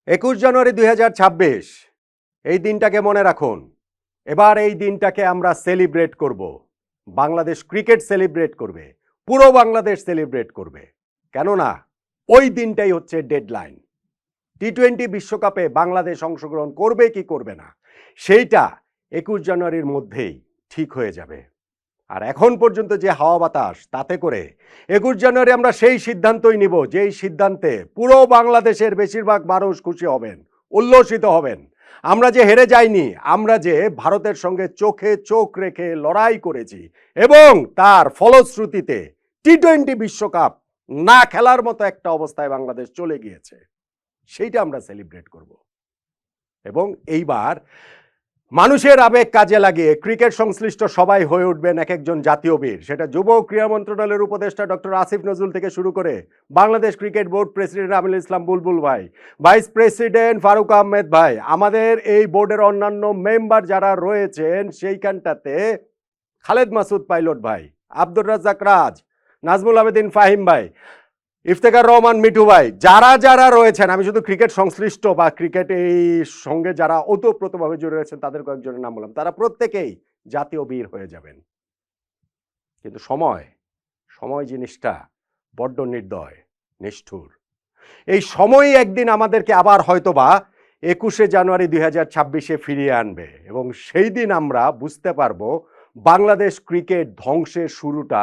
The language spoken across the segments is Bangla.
21 জানুয়ারি 2026 এই দিনটাকে মনে রাখুন। এবার এই দিনটাকে আমরা সেলিব্রেট করব। বাংলাদেশ ক্রিকেট সেলিব্রেট করবে, পুরো বাংলাদেশ সেলিব্রেট করবে। কেননা ওই দিনটাই হচ্ছে ডেডলাইন। টি-20 বিশ্বকাপে বাংলাদেশ অংশগ্রহণ করবে কি করবে না সেইটা 21 জানুয়ারির মধ্যেই ঠিক হয়ে যাবে। আর এখন পর্যন্ত যে হাওয়া বাতাস, তাতে করে 21 জানুয়ারি আমরা সেই সিদ্ধান্তই নিব যেই সিদ্ধান্তে পুরো বাংলাদেশের বেশিরভাগ মানুষ খুশি হবেন, উল্লসিত হবেন। আমরা যে হেরে যাইনি, আমরা যে ভারতের সঙ্গে চোখে চোখ রেখে লড়াই করেছি এবং তার ফলশ্রুতিতে টি-20 বিশ্বকাপ না খেলার মতো একটা অবস্থায় বাংলাদেশ চলে গিয়েছে, সেইটা আমরা সেলিব্রেট করব। এবং এইবার মানুষের আবেগ কাজে লাগিয়ে ক্রিকেট সংশ্লিষ্ট সবাই হয়ে উঠবেন এক একজন জাতীয় বীর। সেটা যুব ক্রীড়া মন্ত্রণালয়ের উপদেষ্টা ডক্টর আসিফ নজরুল থেকে শুরু করে Bangladesh cricket board president Aminul Islam Bulbul ভাই, ভাইস প্রেসিডেন্ট ফারুক আহমেদ ভাই, আমাদের এই বোর্ডের অন্যান্য মেম্বার যারা রয়েছেন সেইখানটাতে খালেদ মাসুদ পাইলট ভাই, আব্দুর রাজ্জাক রাজ, নাজমুল আবেদিন ফাহিম ভাই, ইফতেখার রহমান মিঠু ভাই, যারা যারা রয়েছেন, আমি শুধু ক্রিকেট সংশ্লিষ্ট বা ক্রিকেট এই সঙ্গে যারা ওতপ্রোতভাবে জড়িয়ে রয়েছেন তাদের কয়েকজনের নাম বললাম, তারা প্রত্যেকেই জাতীয় বীর হয়ে যাবেন। কিন্তু সময় জিনিসটা বড্ড নির্দয়, নিষ্ঠুর। এই সময়ই একদিন আমাদেরকে আবার হয়তোবা 21 জানুয়ারি 2026 ফিরিয়ে আনবে এবং সেই দিন আমরা বুঝতে পারবো বাংলাদেশ ক্রিকেট ধ্বংসের শুরুটা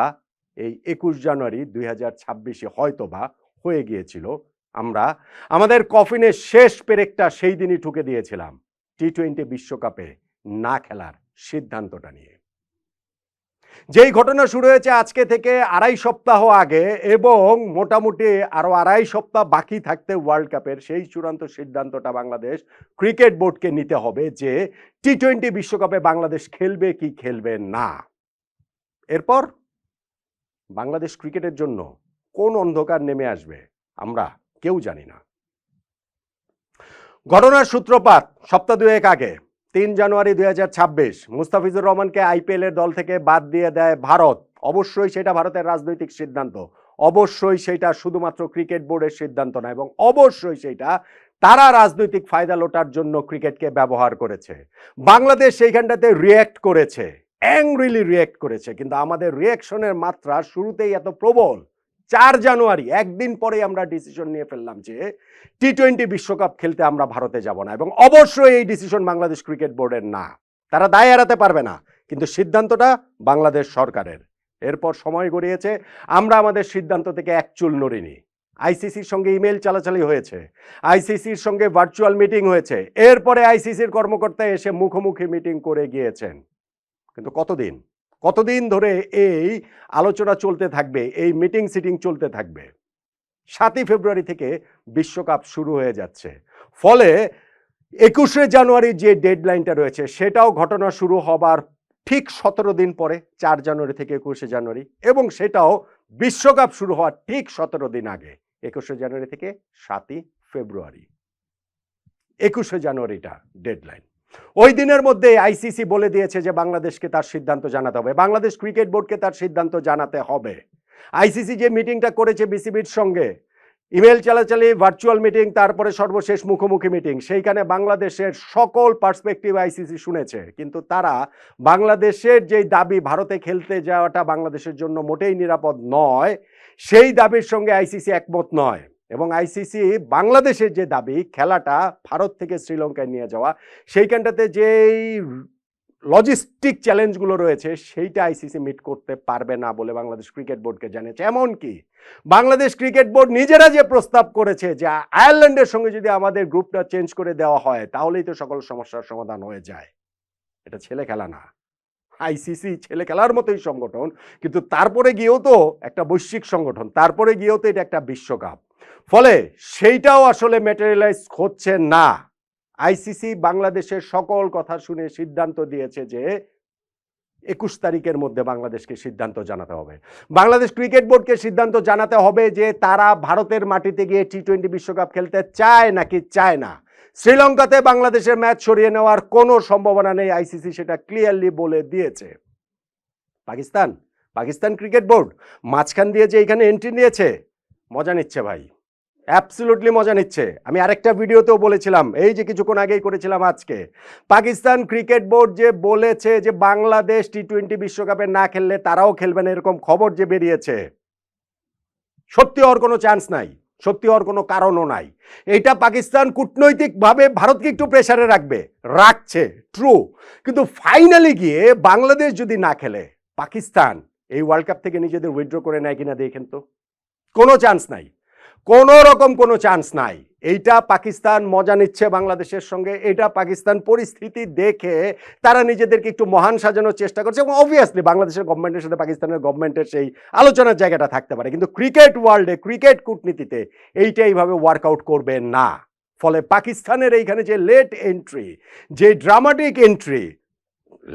এই 21 জানুয়ারি 2026 হয়তোবা হয়ে গিয়েছিল। আমরা আমাদের কফিনের শেষ পেরেকটা সেই দিনই ঠুকে দিয়েছিলাম টি-20 বিশ্বকাপে না খেলার সিদ্ধান্তটা নিয়ে। যেই ঘটনা শুরু হয়েছে আজকে থেকে 2.5 সপ্তাহ আগে এবং মোটামুটি আরো 2.5 সপ্তাহ বাকি থাকতে ওয়ার্ল্ড কাপের, সেই চূড়ান্ত সিদ্ধান্তটা বাংলাদেশ ক্রিকেট বোর্ডকে নিতে হবে যে টি-20 বিশ্বকাপে বাংলাদেশ খেলবে কি খেলবে না। এরপর বাংলাদেশ ক্রিকেটের জন্য কোন অন্ধকার নেমে আসবে আমরা কেউ জানি না। ঘটনার সূত্রপাত সপ্তাহ দুয়েক আগে 3 জানুয়ারি 2026 মুস্তাফিজুর রহমানকে আইপিএল এর দল থেকে বাদ দিয়ে দেয় ভারত। অবশ্যই সেটা ভারতের রাজনৈতিক সিদ্ধান্ত, অবশ্যই সেটা শুধুমাত্র ক্রিকেট বোর্ডের সিদ্ধান্ত না, এবং অবশ্যই সেটা তারা রাজনৈতিক ফায়দা লোটার জন্য ক্রিকেটকে ব্যবহার করেছে। বাংলাদেশ সেইখানটাতে রিয়্যাক্ট করেছে, অ্যাংরিলি রিয়্যাক্ট করেছে, কিন্তু আমাদের রিয়াকশনের মাত্রা শুরুতেই এত প্রবল। 4 জানুয়ারি একদিন পরে আমরা ডিসিশন নিয়ে ফেললাম যে টি-20 বিশ্বকাপ খেলতে আমরা ভারতে যাব না, এবং অবশ্যই এই ডিসিশন বাংলাদেশ ক্রিকেট বোর্ডের না, তারা দায় এড়াতে পারবে না, কিন্তু সিদ্ধান্তটা বাংলাদেশ সরকারের। এরপর সময় গড়িয়েছে, আমরা আমাদের সিদ্ধান্ত থেকে এক চুল নড়িনি। আইসিসির সঙ্গে ইমেল চালাচালি হয়েছে, আইসিসির সঙ্গে ভার্চুয়াল মিটিং হয়েছে, এরপরে আইসিসির কর্মকর্তা এসে মুখোমুখি মিটিং করে গিয়েছেন। কিন্তু কতদিন ধরে এই আলোচনা চলতে থাকবে, এই মিটিং সিটিং চলতে থাকবে। 7 ফেব্রুয়ারি থেকে বিশ্বকাপ শুরু হয়ে যাচ্ছে, ফলে 21 জানুয়ারি যে ডেডলাইনটা রয়েছে সেটাও ঘটনা শুরু হবার ঠিক 17 দিন পরে, 4 জানুয়ারি থেকে 21 জানুয়ারি, এবং সেটাও বিশ্বকাপ শুরু হওয়ার ঠিক 17 দিন আগে, 21 জানুয়ারি থেকে 7 ফেব্রুয়ারি। 21 জানুয়ারিটা ডেডলাইন। ওই দিনের মধ্যে আইসিসি বলে দিয়েছে যে বাংলাদেশকে তার সিদ্ধান্ত জানাতে হবে, বাংলাদেশ ক্রিকেট বোর্ডকে তার সিদ্ধান্ত জানাতে হবে। আইসিসি যে মিটিংটা করেছে বিসিবির সঙ্গে, ইমেল চালাচালি, ভার্চুয়াল মিটিং, তারপরে সর্বশেষ মুখোমুখি মিটিং, সেইখানে বাংলাদেশের সকল পার্সপেক্টিভ আইসিসি শুনেছে, কিন্তু তারা বাংলাদেশের যে দাবি ভারতে খেলতে যাওয়াটা বাংলাদেশের জন্য মোটেই নিরাপদ নয়, সেই দাবির সঙ্গে আইসিসি একমত নয়। এবং আইসিসি বাংলাদেশের যে দাবি খেলাটা ভারত থেকে শ্রীলঙ্কায় নিয়ে যাওয়া, সেইখানটাতে যেই লজিস্টিক চ্যালেঞ্জগুলো রয়েছে সেইটা আইসিসি মিট করতে পারবে না বলে বাংলাদেশ ক্রিকেট বোর্ডকে জানিয়েছে। এমনকি বাংলাদেশ ক্রিকেট বোর্ড নিজেরা যে প্রস্তাব করেছে যে আয়ারল্যান্ডের সঙ্গে যদি আমাদের গ্রুপটা চেঞ্জ করে দেওয়া হয় তাহলেই তো সকল সমস্যার সমাধান হয়ে যায়। এটা ছেলে খেলা না, আইসিসি ছেলে খেলার মতোই সংগঠন, কিন্তু তারপরে গিয়েও তো একটা বৈশ্বিক সংগঠন, তারপরে গিয়েও তো এটা একটা বিশ্বকাপ, ফলে সেইটাও আসলে ম্যাটেরিয়ালাইজ হচ্ছে না। আইসিসি বাংলাদেশের সকল কথা শুনে সিদ্ধান্ত দিয়েছে যে 21 তারিখের মধ্যে বাংলাদেশকে সিদ্ধান্ত জানাতে হবে, বাংলাদেশ ক্রিকেট বোর্ডকে সিদ্ধান্ত জানাতে হবে যে তারা ভারতের মাটিতে গিয়ে টি-20 বিশ্বকাপ খেলতে চায় নাকি চায় না। শ্রীলঙ্কাতে বাংলাদেশের ম্যাচ সরিয়ে নেওয়ার কোনো সম্ভাবনা নেই, আইসিসি সেটা ক্লিয়ারলি বলে দিয়েছে। পাকিস্তান ক্রিকেট বোর্ড মাঝখান দিয়ে যে এখানে এন্ট্রি নিয়েছে, মজা নিচ্ছে ভাই, অ্যাবসলিউটলি মজা নিচ্ছে। আমি আরেকটা ভিডিওতেও বলেছিলাম, এই যে কিছুক্ষণ আগেই করেছিলাম আজকে, পাকিস্তান ক্রিকেট বোর্ড যে বলেছে যে বাংলাদেশ টি-20 বিশ্বকাপে না খেললে তারাও খেলবে না, এরকম খবর যে বেরিয়েছে, সত্যি হওয়ার কোনো চান্স নাই, সত্যি হওয়ার কোনো কারণও নাই। এটা পাকিস্তান কূটনৈতিকভাবে ভারতকে একটু প্রেসারে রাখছে, ট্রু। কিন্তু ফাইনালি গিয়ে বাংলাদেশ যদি না খেলে, পাকিস্তান এই ওয়ার্ল্ড কাপ থেকে নিজেদের উইথড্র করে নেয় কিনা দেখেন তো। কোনো চান্স নাই, কোনো রকম কোনো চান্স নাই। এইটা পাকিস্তান মজা নিচ্ছে বাংলাদেশের সঙ্গে, এটা পাকিস্তান পরিস্থিতি দেখে তারা নিজেদেরকে একটু মহান সাজানোর চেষ্টা করছে, এবং অবভিয়াসলি বাংলাদেশের গভর্নমেন্টের সাথে পাকিস্তানের গভর্নমেন্টের সেই আলোচনার জায়গাটা থাকতে পারে, কিন্তু ক্রিকেট ওয়ার্ল্ডে, ক্রিকেট কূটনীতিতে এইটা এইভাবে ওয়ার্কআউট করবে না। ফলে পাকিস্তানের এইখানে যে লেট এন্ট্রি, যে ড্রামাটিক এন্ট্রি,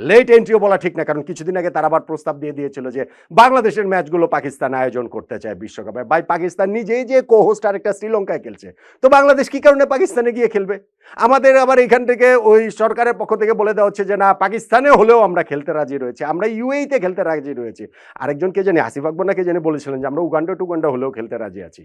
লেট এন্ট্রিও বলা ঠিক না, কারণ কিছুদিন আগে তারা আবার প্রস্তাব দিয়ে দিয়েছিল যে বাংলাদেশের ম্যাচগুলো পাকিস্তান আয়োজন করতে চায় বিশ্বকাপে। ভাই, পাকিস্তান নিজেই যে কোহোস্ট আরেকটা শ্রীলঙ্কায় খেলছে, তো বাংলাদেশ কি কারণে পাকিস্তানে গিয়ে খেলবে? আমাদের আবার এখান থেকে ওই সরকারের পক্ষ থেকে বলে দেওয়া হচ্ছে যে না, পাকিস্তানে হলেও আমরা খেলতে রাজি রয়েছে, আমরা ইউএইতে খেলতে রাজি রয়েছি। আরেকজন কে জানি, আসিফ আকবর না কে জানি বলেছিলেন যে আমরা উগান্ডা হলেও খেলতে রাজি আছি।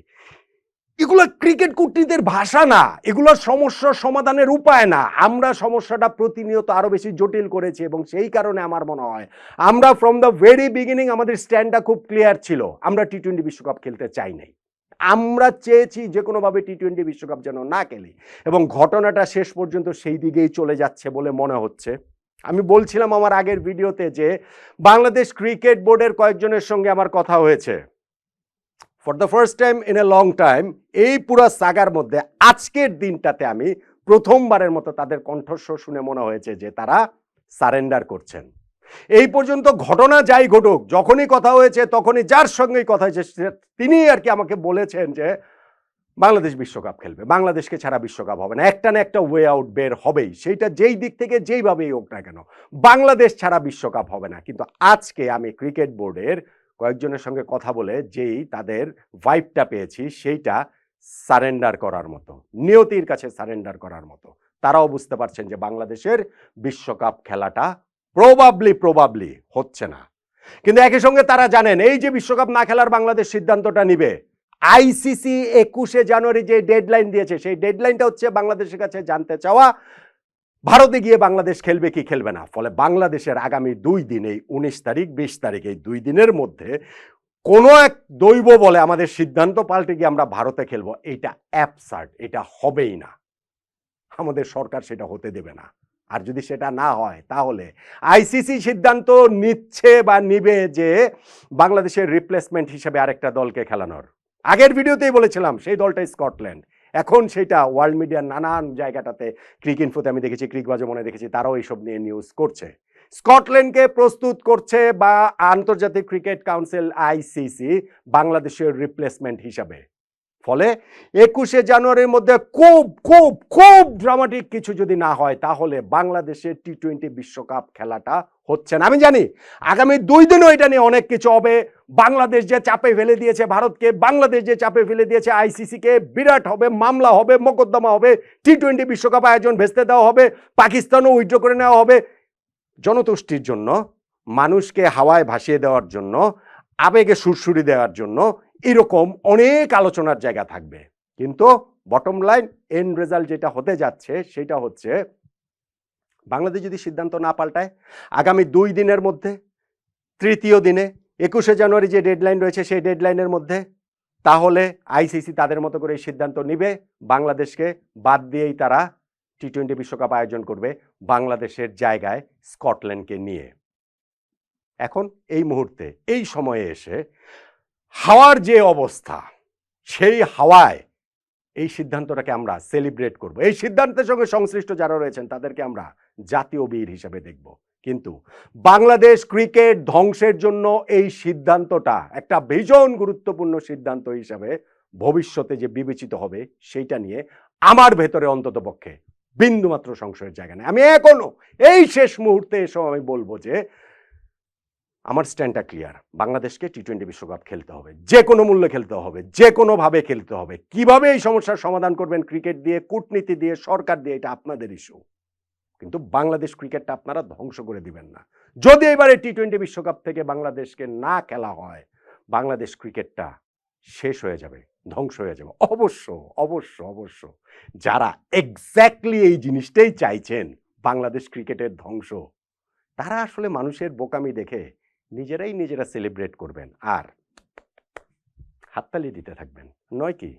এগুলো ক্রিকেট কূটনীতির ভাষা না, এগুলো সমস্যার সমাধানের উপায় না। আমরা সমস্যাটা প্রতিনিয়ত আরো বেশি জটিল করেছি, এবং সেই কারণে আমার মনে হয় আমরা ফ্রম দ্য ভেরি বিগিনিং আমাদের স্ট্যান্ডটা খুব ক্লিয়ার ছিল, আমরা টি-20 বিশ্বকাপ খেলতে চাই নাই। আমরা চেয়েছি যে কোনোভাবে টি-20 বিশ্বকাপ যেন না খেলি, এবং ঘটনাটা শেষ পর্যন্ত সেই দিকেই চলে যাচ্ছে বলে মনে হচ্ছে। আমি বলছিলাম আমার আগের ভিডিওতে যে বাংলাদেশ ক্রিকেট বোর্ডের কয়েকজনের সঙ্গে আমার কথা হয়েছে। For the first time in a long time এই পুরো সাগার মধ্যে আজকের দিনটাতে আমি প্রথমবারের মতো তাদের কণ্ঠস্বর শুনে মনে হয়েছে যে তারা সারেন্ডার করছেন। এই পর্যন্ত ঘটনা যাই ঘটুক, যখনই কথা হয়েছে তখনই যার সঙ্গেই কথা হয়েছে তিনি আর কি আমাকে বলেছেন যে বাংলাদেশ বিশ্বকাপ খেলবে, বাংলাদেশকে ছাড়া বিশ্বকাপ হবে না, একটা না একটা ওয়ে আউট বের হবেই, সেইটা যেই দিক থেকে যেইভাবেই হোক না কেন, বাংলাদেশ ছাড়া বিশ্বকাপ হবে না। কিন্তু আজকে আমি ক্রিকেট বোর্ডের কয়েকজনের সঙ্গে কথা বলে যেই তাদের ভাইবটা পেয়েছি, সেইটা সারেন্ডার করার মতো, নিয়তির কাছে সারেন্ডার করার মতো। তারাও বুঝতে পারছেন যে বাংলাদেশের বিশ্বকাপ খেলাটা প্রবাবলি হচ্ছে না। কিন্তু একই সঙ্গে তারা জানেন এই যে বিশ্বকাপ না খেলার বাংলাদেশ সিদ্ধান্তটা নিবে, আইসিসি 21শে জানুয়ারি যে ডেডলাইন দিয়েছে, সেই ডেডলাইনটা হচ্ছে বাংলাদেশের কাছে জানতে চাওয়া ভারতে গিয়ে বাংলাদেশ খেলবে কি খেলবে না। ফলে বাংলাদেশের আগামী 2 দিন, এই 19 তারিখ 20 তারিখ, এই 2 দিনের মধ্যে কোনো এক দৈব বলে আমাদের সিদ্ধান্ত পাল্টে গিয়ে আমরা ভারতে খেলবো, এটা অ্যাবসার্ড, এটা হবেই না। আমাদের সরকার সেটা হতে দেবে না। আর যদি সেটা না হয় তাহলে আইসিসি সিদ্ধান্ত নিচ্ছে বা নিবে যে বাংলাদেশের রিপ্লেসমেন্ট হিসেবে আরেকটা দলকে খেলানোর। আগের ভিডিওতেই বলেছিলাম সেই দলটা স্কটল্যান্ড। এখন সেটা ওয়ার্ল্ড মিডিয়ার নানান জায়গাটাতে, ক্রিক ইনফোতে আমি দেখেছি, ক্রিক বাজে মনে দেখেছি, তারাও এইসব নিয়ে নিউজ করছে। স্কটল্যান্ডকে প্রস্তুত করছে বা আন্তর্জাতিক ক্রিকেট কাউন্সিল আইসিসি বাংলাদেশের রিপ্লেসমেন্ট হিসাবে। ফলে 21শে জানুয়ারির মধ্যে খুব খুব খুব ড্রামাটিক কিছু যদি না হয় তাহলে বাংলাদেশের টি-20 বিশ্বকাপ খেলাটা হচ্ছে না। আমি জানি আগামী 2 দিনও এটা নিয়ে অনেক কিছু হবে। বাংলাদেশ যে চাপে ফেলে দিয়েছে ভারতকে, বাংলাদেশ যে চাপে ফেলে দিয়েছে আইসিসিকে, বিরাট হবে, মামলা হবে, মোকদ্দমা হবে, টি-20 বিশ্বকাপ আয়োজন ভেস্তে দেওয়া হবে, পাকিস্তানও উইথড্র করে নেওয়া হবে। জনতুষ্টির জন্য, মানুষকে হাওয়ায় ভাসিয়ে দেওয়ার জন্য, আবেগে সুরসুরি দেওয়ার জন্য এরকম অনেক আলোচনার জায়গা থাকবে। কিন্তু বটম লাইন এন্ড রেজাল্ট যেটা হতে যাচ্ছে সেটা হচ্ছে বাংলাদেশ যদি সিদ্ধান্ত না পাল্টায় আগামী 2 দিনের মধ্যে, তৃতীয় দিনে 21শে জানুয়ারি যে ডেডলাইন রয়েছে সেই ডেডলাইনের মধ্যে, তাহলে আইসিসি তাদের মতো করে এই সিদ্ধান্ত নিবে, বাংলাদেশকে বাদ দিয়েই তারা টি-20 বিশ্বকাপ আয়োজন করবে বাংলাদেশের জায়গায় স্কটল্যান্ডকে নিয়ে। এখন এই মুহূর্তে এই সময়ে এসে হাওয়ার যে অবস্থা, সেই হাওয়ায় এই সিদ্ধান্তটাকে আমরা সেলিব্রেট করব। এই সিদ্ধান্তের সঙ্গে সংশ্লিষ্ট যারা রয়েছেন তাদেরকে আমরা জাতীয় বীর হিসেবে দেখব। কিন্তু বাংলাদেশ ক্রিকেট ধ্বংসের জন্য এই সিদ্ধান্তটা একটা ভীষণ গুরুত্বপূর্ণ সিদ্ধান্ত হিসাবে ভবিষ্যতে যে বিবেচিত হবে সেইটা নিয়ে আমার ভেতরে অন্ততপক্ষে বিন্দুমাত্র সংশয়ের জায়গা নেই। আমি এখনো এই শেষ মুহূর্তে এসেও আমি বলবো যে আমার স্ট্যান্ডটা ক্লিয়ার, বাংলাদেশকে টি-20 বিশ্বকাপ খেলতে হবে, যে কোনো মূল্যে খেলতে হবে, যে কোনোভাবে খেলতে হবে। কিভাবে এই সমস্যার সমাধান করবেন, ক্রিকেট দিয়ে, কূটনীতি দিয়ে, সরকার দিয়ে, এটা আপনাদের ইস্যু। কিন্তু বাংলাদেশ ক্রিকেটটা আপনারা ধ্বংস করে দিবেন না। যদি এবারে টি-20 বিশ্বকাপ থেকে বাংলাদেশকে না খেলা হয়, বাংলাদেশ ক্রিকেটটা শেষ হয়ে যাবে, ধ্বংস হয়ে যাবে। অবশ্য, অবশ্য, অবশ্য যারা এক্স্যাক্টলি এই জিনিসটাই চাইছেন, বাংলাদেশ ক্রিকেটের ধ্বংস, তারা আসলে মানুষের বোকামি দেখে নিজেরা সেলিব্রেট করবেন আর হাততালি দিতে থাকবেন। নয় কি?